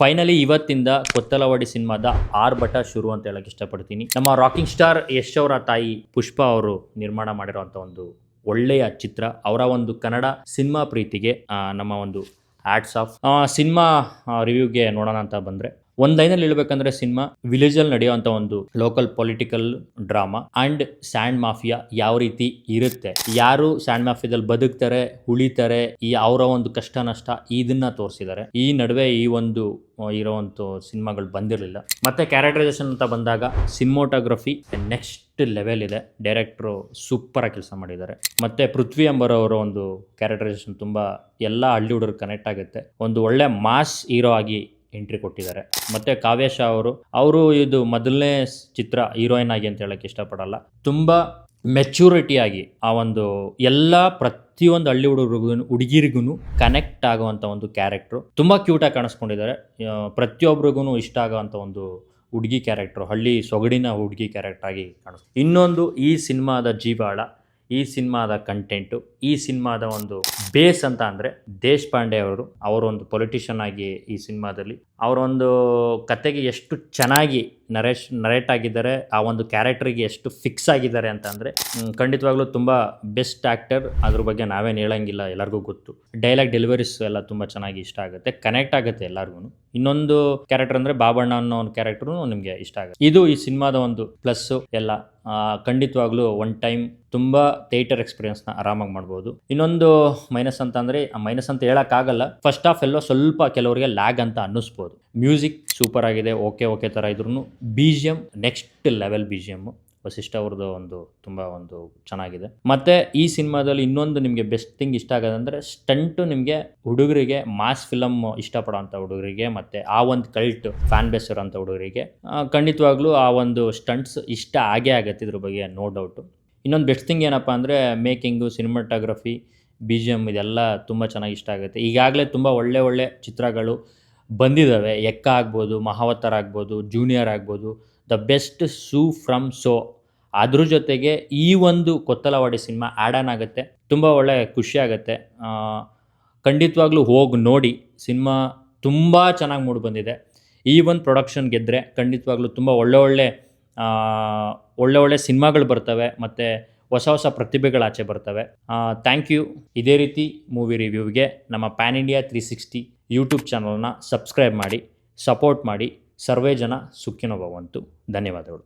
Finally ಇವತ್ತಿಂದ ಕೊತ್ತಲವಾಡಿ ಸಿನಿಮಾದ ಆರ್ಭಟ ಶುರು ಅಂತ ಹೇಳಕ್ಕೆ ಇಷ್ಟಪಡ್ತೀನಿ. ನಮ್ಮ ರಾಕಿಂಗ್ ಸ್ಟಾರ್ ಯಶ್ ಅವರ ತಾಯಿ ಪುಷ್ಪಾ ಅವರು ನಿರ್ಮಾಣ ಮಾಡಿರುವಂಥ ಒಂದು ಒಳ್ಳೆಯ ಚಿತ್ರ. ಅವರ ಒಂದು ಕನ್ನಡ ಸಿನಿಮಾ ಪ್ರೀತಿಗೆ ನಮ್ಮ ಒಂದು ಹ್ಯಾಟ್ಸ್ ಆಫ್. ಸಿನಿಮಾ ರಿವ್ಯೂಗೆ ನೋಡೋಣ ಅಂತ ಬಂದರೆ, ಒಂದು ಲೈನಲ್ಲಿ ಹೇಳ್ಬೇಕಂದ್ರೆ ಸಿನಿಮಾ ವಿಲೇಜಲ್ಲಿ ನಡೆಯುವಂಥ ಒಂದು local political drama and sand mafia ಯಾವ ರೀತಿ ಇರುತ್ತೆ, ಯಾರು ಸ್ಯಾಂಡ್ ಮಾಫಿಯಾದಲ್ಲಿ ಬದುಕ್ತಾರೆ, ಉಳಿತಾರೆ, ಈ ಅವರ ಒಂದು ಕಷ್ಟ ನಷ್ಟ ಇದನ್ನ ತೋರಿಸಿದ್ದಾರೆ. ಈ ನಡುವೆ ಈ ಒಂದು ಇರೋವಂಥ ಸಿನಿಮಾಗಳು ಬಂದಿರಲಿಲ್ಲ. ಮತ್ತೆ ಕ್ಯಾರೆಕ್ಟರೈಸೇಷನ್ ಅಂತ ಬಂದಾಗ ಸಿನಿಮೋಟೋಗ್ರಫಿ ನೆಕ್ಸ್ಟ್ ಲೆವೆಲ್ ಇದೆ. ಡೈರೆಕ್ಟ್ರು ಸೂಪರಾಗಿ ಕೆಲಸ ಮಾಡಿದ್ದಾರೆ. ಮತ್ತೆ ಪೃಥ್ವಿ ಎಂಬರ್ ಅವರ ಒಂದು ಕ್ಯಾರೆಕ್ಟರೈಸೇಷನ್ ತುಂಬ ಎಲ್ಲ ಹಳ್ಳಿ ಹುಡುಗರು ಕನೆಕ್ಟ್ ಆಗುತ್ತೆ. ಒಂದು ಒಳ್ಳೆ ಮಾಸ್ ಹೀರೋ ಆಗಿ ಎಂಟ್ರಿ ಕೊಟ್ಟಿದ್ದಾರೆ. ಮತ್ತು ಕಾವ್ಯ ಶಾ ಅವರು ಇದು ಮೊದಲನೇ ಚಿತ್ರ ಹೀರೋಯಿನ್ ಆಗಿ ಅಂತ ಹೇಳೋಕ್ಕೆ ಇಷ್ಟಪಡಲ್ಲ. ತುಂಬ ಮೆಚ್ಯೂರಿಟಿಯಾಗಿ ಆ ಒಂದು ಎಲ್ಲ ಪ್ರತಿಯೊಂದು ಹಳ್ಳಿ ಹುಡುಗಿರಿಗೂ ಕನೆಕ್ಟ್ ಆಗುವಂಥ ಒಂದು ಕ್ಯಾರೆಕ್ಟ್ರು. ತುಂಬ ಕ್ಯೂಟಾಗಿ ಕಾಣಿಸ್ಕೊಂಡಿದ್ದಾರೆ. ಪ್ರತಿಯೊಬ್ಬರಿಗೂ ಇಷ್ಟ ಆಗುವಂಥ ಒಂದು ಹುಡುಗಿ ಕ್ಯಾರೆಕ್ಟ್ರು, ಹಳ್ಳಿ ಸೊಗಡಿನ ಹುಡುಗಿ ಕ್ಯಾರೆಕ್ಟರ್ ಆಗಿ ಕಾಣಿಸ್ತು. ಇನ್ನೊಂದು, ಈ ಸಿನಿಮಾದ ಜೀವಾಳ, ಈ ಸಿನಿಮಾದ ಕಂಟೆಂಟು, ಈ ಸಿನಿಮಾದ ಒಂದು ಬೇಸ್ ಅಂತ ಅಂದರೆ ದೇಶಪಾಂಡೆ ಅವರೊಂದು ಪೊಲಿಟಿಷಿಯನ್ ಆಗಿ ಈ ಸಿನಿಮಾದಲ್ಲಿ ಅವರೊಂದು ಕತೆಗೆ ಎಷ್ಟು ಚೆನ್ನಾಗಿ ನರೇಟ್ ಆಗಿದ್ದಾರೆ, ಆ ಒಂದು ಕ್ಯಾರೆಕ್ಟರಿಗೆ ಎಷ್ಟು ಫಿಕ್ಸ್ ಆಗಿದ್ದಾರೆ ಅಂತ ಅಂದರೆ ಖಂಡಿತವಾಗ್ಲೂ ತುಂಬ ಬೆಸ್ಟ್ ಆ್ಯಕ್ಟರ್. ಅದ್ರ ಬಗ್ಗೆ ನಾವೇನು ಹೇಳಂಗಿಲ್ಲ, ಎಲ್ಲರಿಗೂ ಗೊತ್ತು. ಡೈಲಾಗ್ ಡೆಲಿವರೀಸ್ ಎಲ್ಲ ತುಂಬ ಚೆನ್ನಾಗಿ ಇಷ್ಟ ಆಗುತ್ತೆ, ಕನೆಕ್ಟ್ ಆಗುತ್ತೆ ಎಲ್ಲರಿಗೂ. ಇನ್ನೊಂದು ಕ್ಯಾರೆಕ್ಟರ್ ಅಂದರೆ ಬಾಬಣ್ಣ ಅನ್ನೋ ಒಂದು ಕ್ಯಾರೆಕ್ಟ್ರು ನಿಮಗೆ ಇಷ್ಟ ಆಗುತ್ತೆ. ಇದು ಈ ಸಿನಿಮಾದ ಒಂದು ಪ್ಲಸ್ಸು ಎಲ್ಲ. ಖಂಡಿತವಾಗ್ಲೂ ಒನ್ ಟೈಮ್ ತುಂಬ ಥಿಯೇಟರ್ ಎಕ್ಸ್ಪೀರಿಯನ್ಸ್ನ ಆರಾಮಾಗಿ ಮಾಡ್ಬೋದು. ಇನ್ನೊಂದು ಮೈನಸ್ ಅಂತ ಅಂದರೆ, ಮೈನಸ್ ಅಂತ ಹೇಳೋಕ್ಕಾಗಲ್ಲ, ಫಸ್ಟ್ ಹಾಫ್ ಎಲ್ಲೋ ಸ್ವಲ್ಪ ಕೆಲವರಿಗೆ ಲ್ಯಾಗ್ ಅಂತ ಅನ್ನಿಸ್ಬೋದು. ಮ್ಯೂಸಿಕ್ ಸೂಪರ್ ಆಗಿದೆ, ಓಕೆ ಥರ ಇದ್ರೂ B G M next level B G M. Vasishta ಅವ್ರದ್ದು ಒಂದು ತುಂಬ ಒಂದು ಚೆನ್ನಾಗಿದೆ. ಮತ್ತು ಈ ಸಿನಿಮಾದಲ್ಲಿ ಇನ್ನೊಂದು ನಿಮಗೆ ಬೆಸ್ಟ್ ಥಿಂಗ್ ಇಷ್ಟ ಆಗೋದಂದರೆ ಸ್ಟಂಟು. ನಿಮಗೆ ಹುಡುಗರಿಗೆ ಮಾಸ್ ಫಿಲಮ್ ಇಷ್ಟಪಡೋಂಥ ಹುಡುಗರಿಗೆ ಮತ್ತು ಆ ಒಂದು ಕಲ್ಟ್ ಫ್ಯಾನ್ ಬೇಸ್ ಇರೋಂಥ ಹುಡುಗರಿಗೆ ಖಂಡಿತವಾಗ್ಲೂ ಆ ಒಂದು ಸ್ಟಂಟ್ಸ್ ಇಷ್ಟ ಆಗೇ ಆಗುತ್ತೆ, ಇದ್ರ ಬಗ್ಗೆ ನೋ ಡೌಟು. ಇನ್ನೊಂದು ಬೆಸ್ಟ್ ಥಿಂಗ್ ಏನಪ್ಪ ಅಂದರೆ making, cinematography, B G M ಇದೆಲ್ಲ ತುಂಬ ಚೆನ್ನಾಗಿ ಇಷ್ಟ ಆಗುತ್ತೆ. ಈಗಾಗಲೇ ತುಂಬ ಒಳ್ಳೆ ಚಿತ್ರಗಳು ಬಂದಿದ್ದಾವೆ. ಎಕ್ಕ ಆಗ್ಬೋದು, ಮಹಾವತಾರ ಆಗ್ಬೋದು, ಜೂನಿಯರ್ ಆಗ್ಬೋದು, the best Su from So. ಅದ್ರ ಜೊತೆಗೆ ಈ ಒಂದು ಕೊತ್ತಲವಾಡಿ ಸಿನಿಮಾ ಆ್ಯಡ್ ಆನ್ ಆಗುತ್ತೆ. ತುಂಬ ಒಳ್ಳೆ ಖುಷಿ ಆಗುತ್ತೆ. ಖಂಡಿತವಾಗ್ಲೂ ಹೋಗಿ ನೋಡಿ. ಸಿನಿಮಾ ತುಂಬ ಚೆನ್ನಾಗಿ ಮೂಡಿ ಬಂದಿದೆ. ಈ ಒಂದು ಪ್ರೊಡಕ್ಷನ್ ಗೆದ್ದರೆ ಖಂಡಿತವಾಗ್ಲೂ ತುಂಬ ಒಳ್ಳೆ ಸಿನಿಮಾಗಳು ಬರ್ತವೆ ಮತ್ತು ಹೊಸ ಪ್ರತಿಭೆಗಳು ಆಚೆ ಬರ್ತವೆ. Thank you. ಇದೇ ರೀತಿ ಮೂವಿ ರಿವ್ಯೂಗೆ ನಮ್ಮ ಪ್ಯಾನ್ ಇಂಡಿಯಾ 360 ಯೂಟ್ಯೂಬ್ ಚಾನಲ್ನ ಸಬ್ಸ್ಕ್ರೈಬ್ ಮಾಡಿ, ಸಪೋರ್ಟ್ ಮಾಡಿ. ಸರ್ವೇ ಜನ ಸುಖಿನೋ ಭವಂತು. ಧನ್ಯವಾದಗಳು.